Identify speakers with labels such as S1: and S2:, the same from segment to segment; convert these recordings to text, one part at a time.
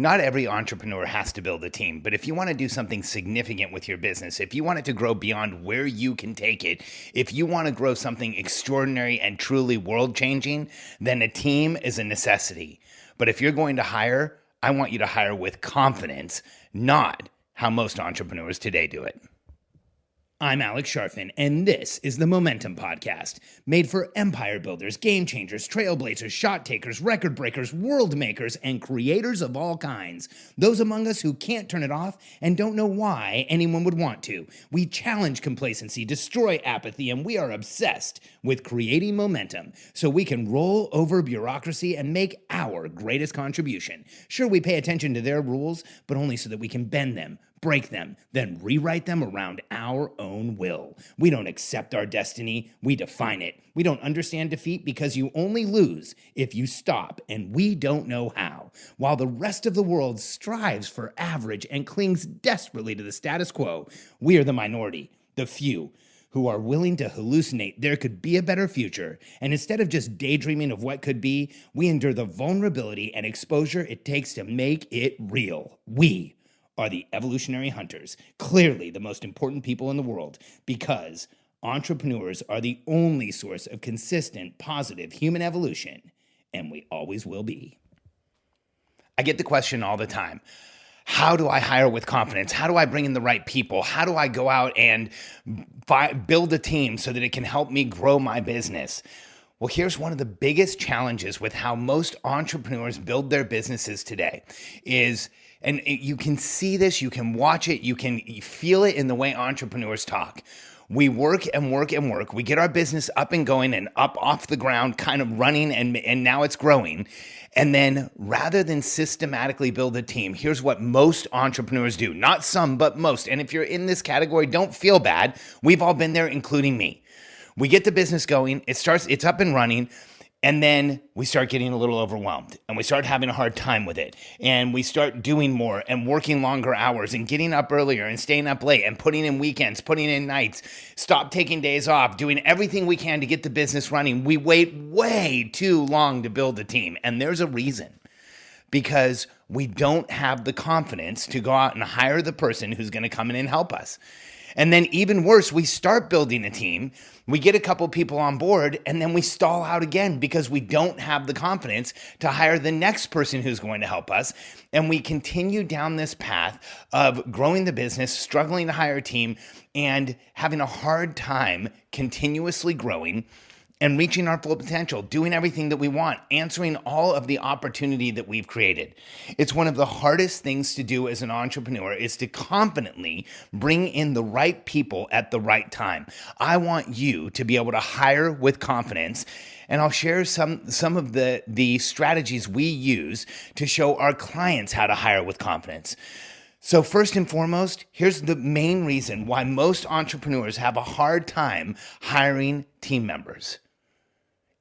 S1: Not every entrepreneur has to build a team, but if you want to do something significant with your business, if you want it to grow beyond where you can take it, if you want to grow something extraordinary and truly world changing, then a team is a necessity. But if you're going to hire, I want you to hire with confidence, not how most entrepreneurs today do it. I'm Alex Sharfin, and this is the Momentum Podcast, made for empire builders, game changers, trailblazers, shot takers, record breakers, world makers, and creators of all kinds. Those among us who can't turn it off and don't know why anyone would want to. We challenge complacency, destroy apathy, and we are obsessed with creating momentum so we can roll over bureaucracy and make our greatest contribution. Sure, we pay attention to their rules, but only so that we can bend them, break them, then rewrite them around our own will. We don't accept our destiny, we define it. We don't understand defeat because you only lose if you stop, and we don't know how. While the rest of the world strives for average and clings desperately to the status quo, we are the minority, the few, who are willing to hallucinate there could be a better future, and instead of just daydreaming of what could be, we endure the vulnerability and exposure it takes to make it real. We are the evolutionary hunters, clearly the most important people in the world, because entrepreneurs are the only source of consistent, positive human evolution, and we always will be. I get the question all the time. How do I hire with confidence? How do I bring in the right people? How do I go out and build a team so that it can help me grow my business? Well, here's one of the biggest challenges with how most entrepreneurs build their businesses today is, and you can see this, you can watch it, you feel it in the way entrepreneurs talk. We work and work and work. We get our business up and going and up off the ground, kind of running, and now it's growing. And then rather than systematically build a team, here's what most entrepreneurs do. Not some, but most. And if you're in this category, don't feel bad. We've all been there, including me. We get the business going, it's up and running, and then we start getting a little overwhelmed and we start having a hard time with it. And we start doing more and working longer hours and getting up earlier and staying up late and putting in weekends, putting in nights, stop taking days off, doing everything we can to get the business running. We wait way too long to build a team. And there's a reason. Because we don't have the confidence to go out and hire the person who's going to come in and help us. And then even worse, we start building a team, we get a couple people on board, and then we stall out again because we don't have the confidence to hire the next person who's going to help us. And we continue down this path of growing the business, struggling to hire a team, and having a hard time continuously growing and reaching our full potential, doing everything that we want, answering all of the opportunity that we've created. It's one of the hardest things to do as an entrepreneur is to confidently bring in the right people at the right time. I want you to be able to hire with confidence, and I'll share some of the strategies we use to show our clients how to hire with confidence. So first and foremost, here's the main reason why most entrepreneurs have a hard time hiring team members.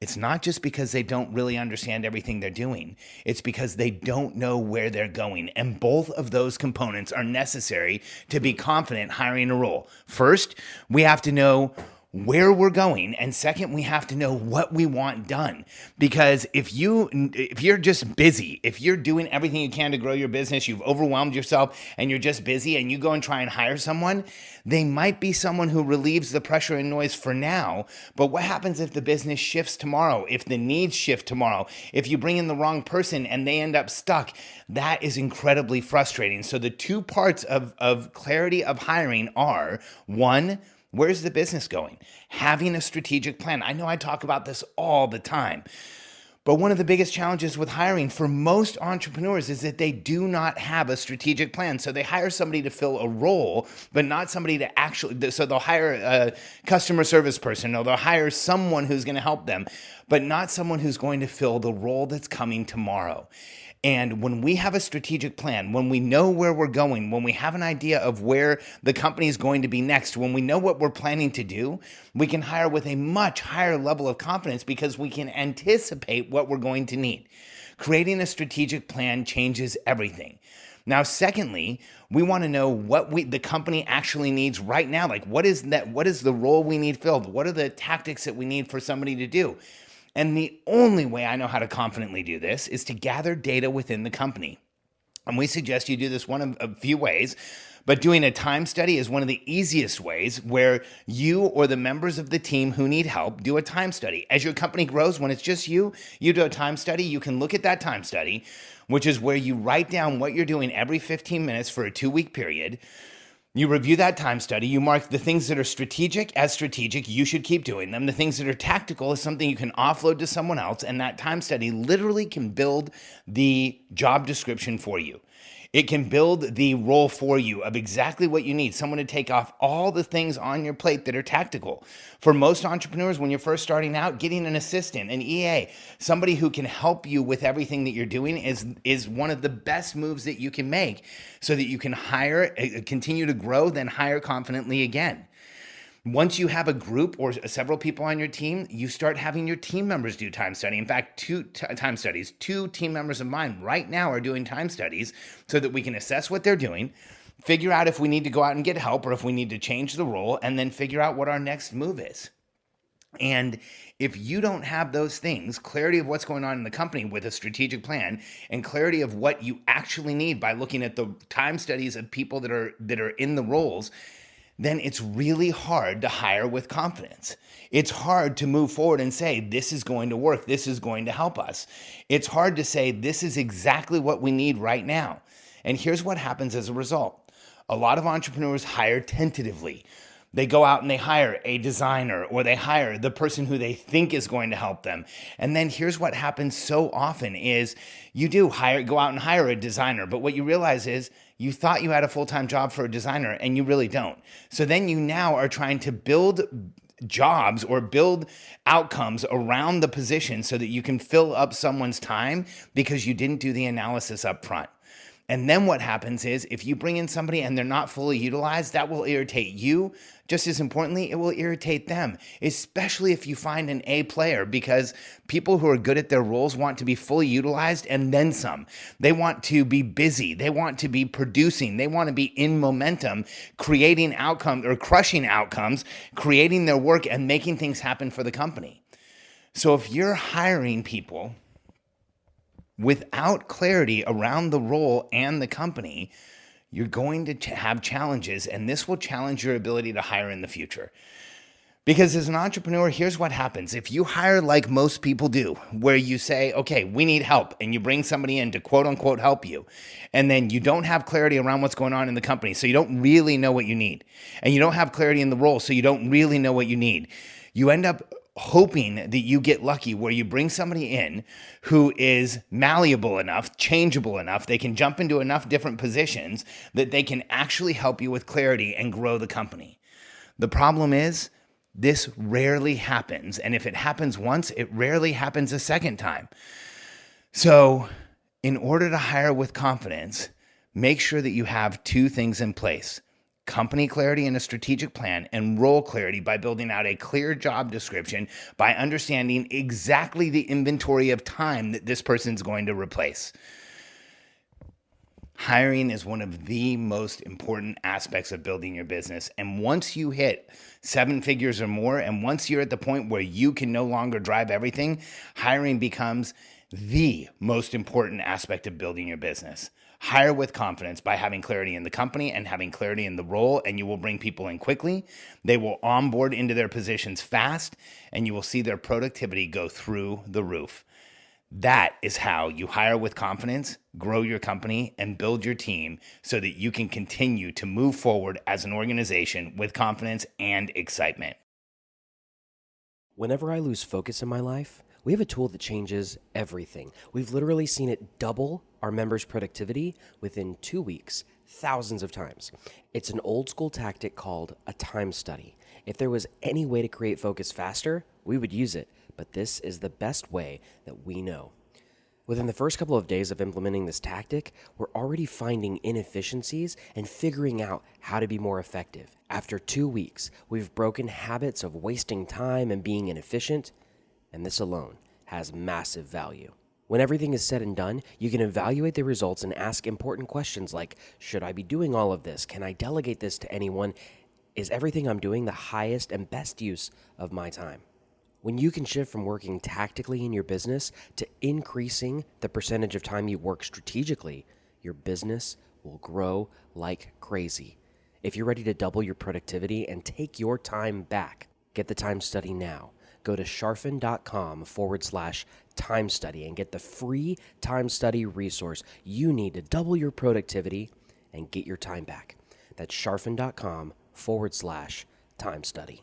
S1: It's not just because they don't really understand everything they're doing. It's because they don't know where they're going. And both of those components are necessary to be confident hiring a role. First, we have to know where we're going, and second, we have to know what we want done. Because if you're just busy, if you're doing everything you can to grow your business, you've overwhelmed yourself and you're just busy, and you go and try and hire someone, they might be someone who relieves the pressure and noise for now. But what happens if the business shifts tomorrow? If the needs shift tomorrow? If you bring in the wrong person and they end up stuck? That is incredibly frustrating. So the two parts of clarity of hiring are, one, where's the business going? Having a strategic plan. I know I talk about this all the time, but one of the biggest challenges with hiring for most entrepreneurs is that they do not have a strategic plan. So they hire somebody to fill a role, but not somebody to actually, so they'll hire a customer service person, or they'll hire someone who's going to help them, but not someone who's going to fill the role that's coming tomorrow. And when we have a strategic plan, when we know where we're going, when we have an idea of where the company is going to be next, when we know what we're planning to do, we can hire with a much higher level of confidence because we can anticipate what we're going to need. Creating a strategic plan changes everything. Now, secondly, we want to know what the company actually needs right now. Like, what is the role we need filled? What are the tactics that we need for somebody to do? And the only way I know how to confidently do this is to gather data within the company. And we suggest you do this one of a few ways, but doing a time study is one of the easiest ways where you or the members of the team who need help do a time study. As your company grows, when it's just you do a time study. You can look at that time study, which is where you write down what you're doing every 15 minutes for a 2-week period. You review that time study, you mark the things that are strategic as strategic, you should keep doing them. The things that are tactical is something you can offload to someone else, and that time study literally can build the job description for you. It can build the role for you of exactly what you need, someone to take off all the things on your plate that are tactical. For most entrepreneurs, when you're first starting out, getting an assistant, an EA, somebody who can help you with everything that you're doing is one of the best moves that you can make so that you can hire, continue to grow, then hire confidently again. Once you have a group or several people on your team, you start having your team members do time study. In fact, time studies. 2 team members of mine right now are doing time studies so that we can assess what they're doing, figure out if we need to go out and get help or if we need to change the role, and then figure out what our next move is. And if you don't have those things, clarity of what's going on in the company with a strategic plan and clarity of what you actually need by looking at the time studies of people that are in the roles, then it's really hard to hire with confidence. It's hard to move forward and say, this is going to work, this is going to help us. It's hard to say, this is exactly what we need right now. And here's what happens as a result. A lot of entrepreneurs hire tentatively. They go out and they hire a designer, or they hire the person who they think is going to help them. And then here's what happens so often is you do go out and hire a designer, but what you realize is you thought you had a full-time job for a designer and you really don't. So then you now are trying to build jobs or build outcomes around the position so that you can fill up someone's time because you didn't do the analysis up front. And then what happens is if you bring in somebody and they're not fully utilized, that will irritate you. Just as importantly, it will irritate them, especially if you find an A player, because people who are good at their roles want to be fully utilized and then some. They want to be busy. They want to be producing. They want to be in momentum, creating outcomes or crushing outcomes, creating their work and making things happen for the company. So if you're hiring people without clarity around the role and the company, you're going to have challenges, and this will challenge your ability to hire in the future. Because as an entrepreneur, here's what happens. If you hire like most people do, where you say, okay, we need help, and you bring somebody in to quote unquote help you, and then you don't have clarity around what's going on in the company, so you don't really know what you need, and you don't have clarity in the role, so you don't really know what you need, you end up hoping that you get lucky where you bring somebody in who is malleable enough, changeable enough, they can jump into enough different positions that they can actually help you with clarity and grow the company. The problem is this rarely happens. And if it happens once, it rarely happens a second time. So in order to hire with confidence, make sure that you have 2 things in place: company clarity and a strategic plan, and role clarity by building out a clear job description, by understanding exactly the inventory of time that this person's going to replace. Hiring is one of the most important aspects of building your business. And once you hit 7 figures or more, and once you're at the point where you can no longer drive everything, hiring becomes the most important aspect of building your business. Hire with confidence by having clarity in the company and having clarity in the role, and you will bring people in quickly. They will onboard into their positions fast, and you will see their productivity go through the roof. That is how you hire with confidence, grow your company, and build your team so that you can continue to move forward as an organization with confidence and excitement.
S2: Whenever I lose focus in my life, we have a tool that changes everything. We've literally seen it double our members' productivity within 2 weeks, thousands of times. It's an old school tactic called a time study. If there was any way to create focus faster, we would use it, but this is the best way that we know. Within the first couple of days of implementing this tactic, we're already finding inefficiencies and figuring out how to be more effective. After 2 weeks, we've broken habits of wasting time and being inefficient, and this alone has massive value. When everything is said and done, you can evaluate the results and ask important questions like, should I be doing all of this? Can I delegate this to anyone? Is everything I'm doing the highest and best use of my time? When you can shift from working tactically in your business to increasing the percentage of time you work strategically, your business will grow like crazy. If you're ready to double your productivity and take your time back, get the time study now. Go to charfen.com/time study and get the free time study resource you need to double your productivity and get your time back. That's charfen.com/time study.